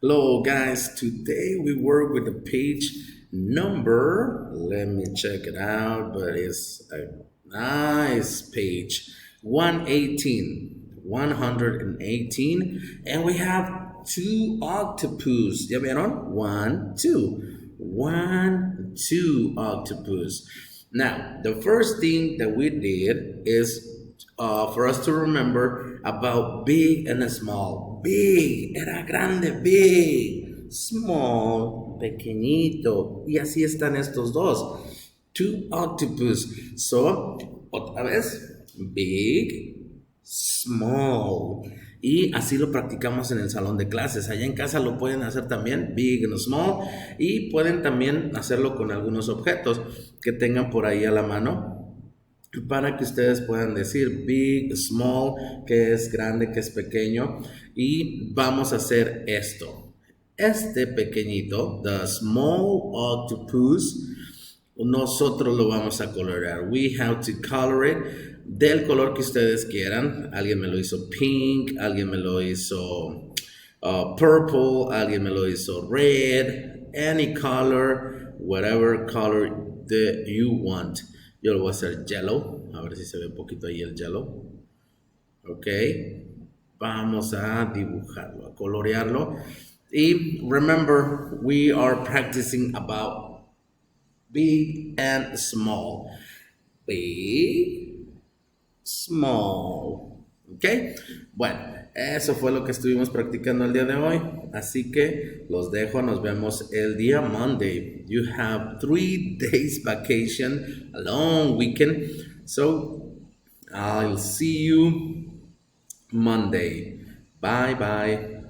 Hello guys, today we work with the page number, let me check it out, but it's a nice page, 118, 118, and we have two octopus. ¿Ya vieron? One, two octopus. Now, the first thing that we did is for us to remember about big and small. Big, era grande, big. Small, pequeñito. Y así están estos dos. Two octopus. So, otra vez, big, small. Y así lo practicamos en el salón de clases. Allá en casa lo pueden hacer también, big and small. Y pueden también hacerlo con algunos objetos que tengan por ahí a la mano para que ustedes puedan decir big, small, que es grande, que es pequeño. Y vamos a hacer esto. Este pequeñito, the small octopus, nosotros lo vamos a colorear. We have to color it del color que ustedes quieran. Alguien me lo hizo pink, alguien me lo hizo purple, alguien me lo hizo red, any color, whatever color that you want. Yo lo voy a hacer yellow, a ver si se ve un poquito ahí el yellow. Ok, vamos a dibujarlo, a colorearlo. Y remember, we are practicing about big and small. Big, small. ¿Ok? Bueno, eso fue lo que estuvimos practicando el día de hoy. Así que los dejo. Nos vemos el día Monday. You have 3 days vacation, a long weekend. So, I'll see you Monday. Bye bye.